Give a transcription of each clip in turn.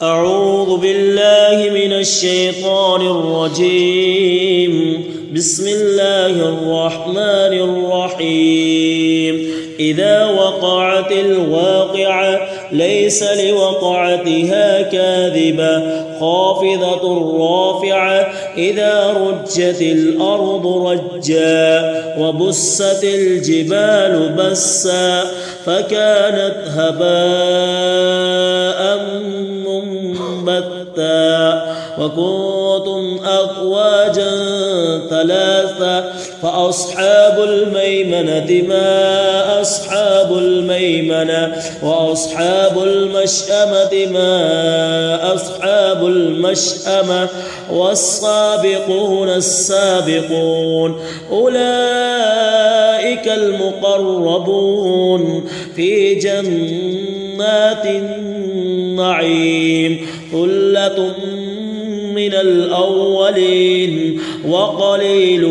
أعوذ بالله من الشيطان الرجيم. بسم الله الرحمن الرحيم. إذا وقعت الواقعة ليس لوقعتها كاذبة خافضة رافعة إذا رجت الأرض رجا وبست الجبال بسا فكانت هباء منبتا وكنتم أزواجا ثلاثا فأصحاب الميمنة ما أصحاب الميمنة وأصحاب المشأمة ما أصحاب المشأمة والسابقون السابقون أولئك المقربون في جنات النعيم ثلة من الأولين وقليل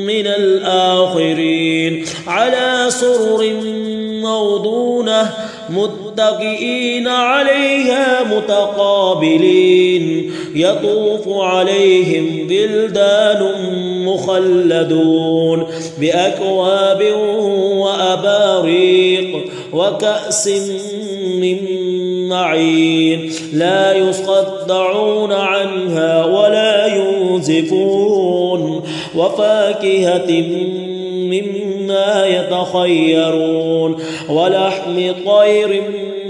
من الآخرين على سرر موضونة متكئين عليها متقابلين يطوف عليهم بلدان مخلدون بأكواب وأباريق وكأس من معين لا يصدعون عنها ولا ينزفون وفاكهة مما يتخيرون ولحم طير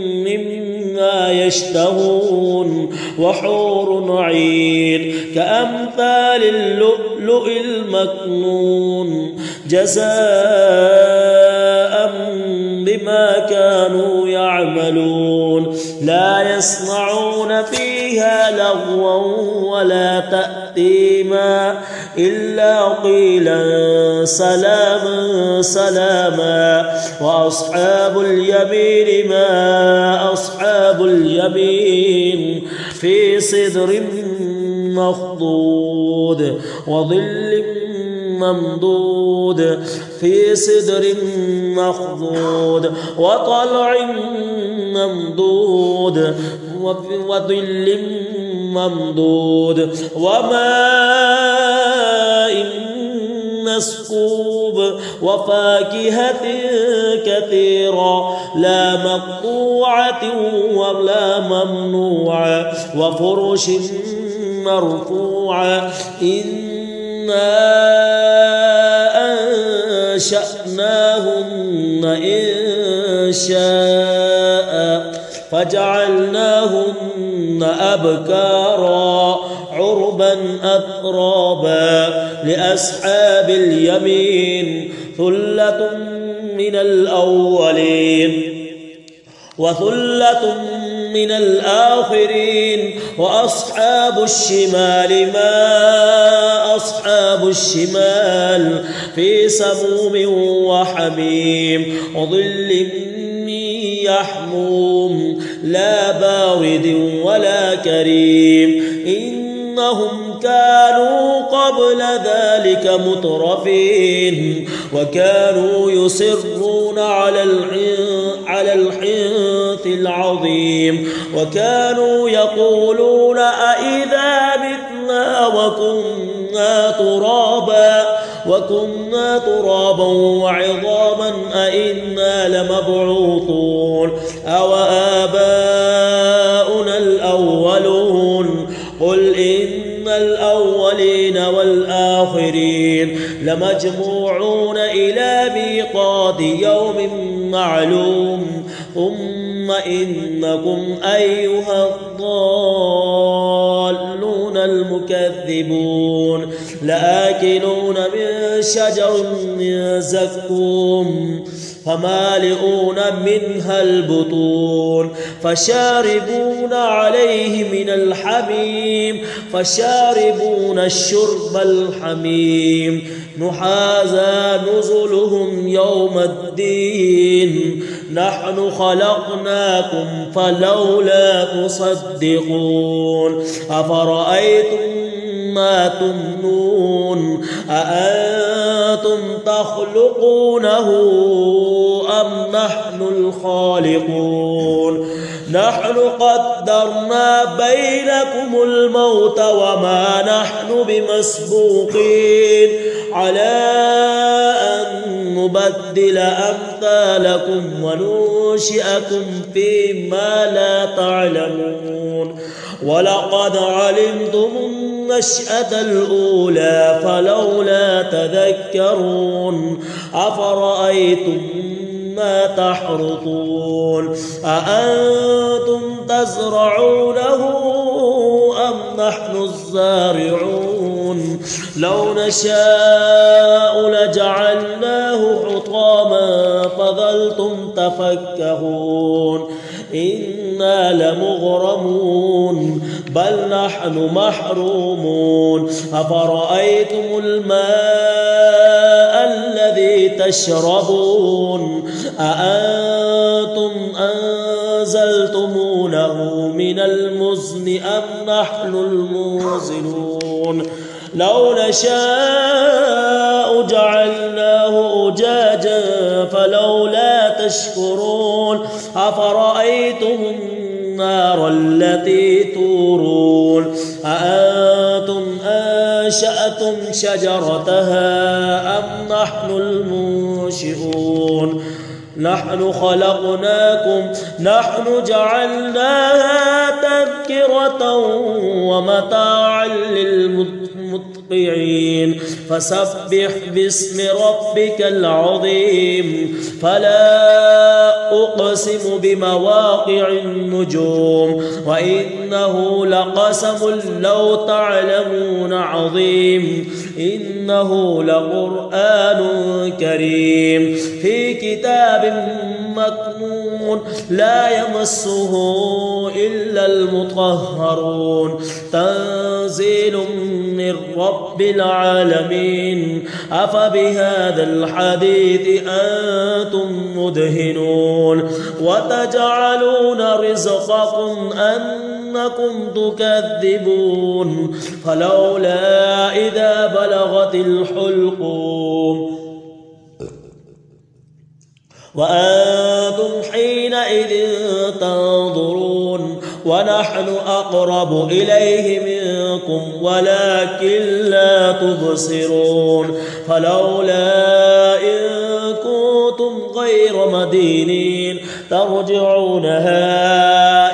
مما يشتهون وحور عين كأمثال اللؤلؤ المكنون جزاء بما كانوا يعملون لا يسمعون فيها لغوا ولا تأثيما إلا قيلا سلاما سلاما وأصحاب اليمين ما أصحاب اليمين في سدر مخضود وظل ممدود في سدر مخضود وطلع ممدود وظل ممدود وماء مسكوب وفاكهة كثيرة لا مقطوعة ولا ممنوعة وفرش مرفوعة إنا أنشأناهن إنشاء فجعلناهن أبكارا عربا أترابا لأصحاب اليمين ثلة من الأولين وثلة من الآخرين وأصحاب الشمال ما أصحاب الشمال في سموم وحميم وظل من يحموم لا بارد ولا كريم إنهم كانوا قبل ذلك مترفين وكانوا يصرون على الحنث العظيم وكانوا يقولون أإذا متنا وكنا ترابا وعظاما أإنا لمبعوثون أو آباؤنا الأولون قل إن الأولين والآخرين لمجموعون إلى ميقات يوم معلوم ثم إنكم أيها الضالون المكذبون لآكلون من شجر من زقوم فمالئون منها البطون فشاربون عليه من الحميم فشاربون الشرب الحميم هذا نزلهم يوم الدين نحن خلقناكم فلولا تصدقون أفرأيتم ما تمنون أأنتم تخلقونه أم نحن الخالقون نحن قدرنا بينكم الموت وما نحن بمسبوقين على أن نبدل أمثالكم وننشئكم فيما لا تعلمون ولقد علمتم النشأة الأولى فلولا تذكرون أفرأيتم ما تحرثون أأنتم تزرعونه أم نحن الزارعون لو نشاء لجعلناه حطاما فظلتم تفكهون إنا لمغرمون بل نحن محرومون أفرأيتم الماء الذي تشربون أأنتم أنزلتمونه من المزن أم نحن المنزلون لو نشاء جعلناه أجاجا فلولا تشكرون أفرأيتم النار التي تورون أأنتم أنشأتم شجرتها أم نحن المنشئون نحن خلقناكم نحن جعلناها تذكرة ومتاعا للمتقين فسبح باسم ربك العظيم فلا أقسم بمواقع النجوم وإنه لقسم لو تعلمون عظيم إنه لقرآن كريم في كتاب مكنون لا يمسه إلا المطهرون تنزيل من رب العالمين أفبهذا الحديث أنتم مدهنون وتجعلون رزقكم أنكم تكذبون فلولا إذا بلغت الحلقوم وأنتم حينئذ تنظرون ونحن أقرب إليه منكم ولكن لا تبصرون فلولا إن كنتم غير مدينين ترجعونها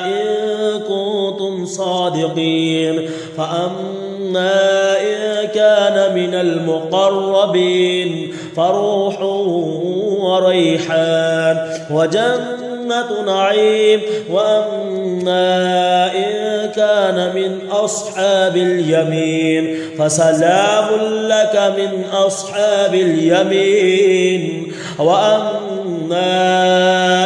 إن كنتم صادقين فأما إن كان من المقربين فروح وريحان وجنة نعيم وأما إن كان من أصحاب اليمين فسلام لك من أصحاب اليمين وأما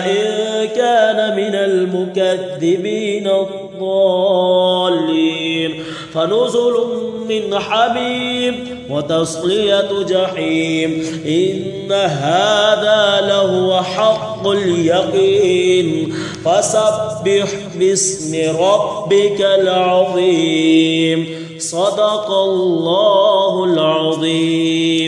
إن كان من المكذبين الضالين فنزل من حميم وتصلية جحيم إن هذا لهو حق اليقين فسبح باسم ربك العظيم صدق الله العظيم.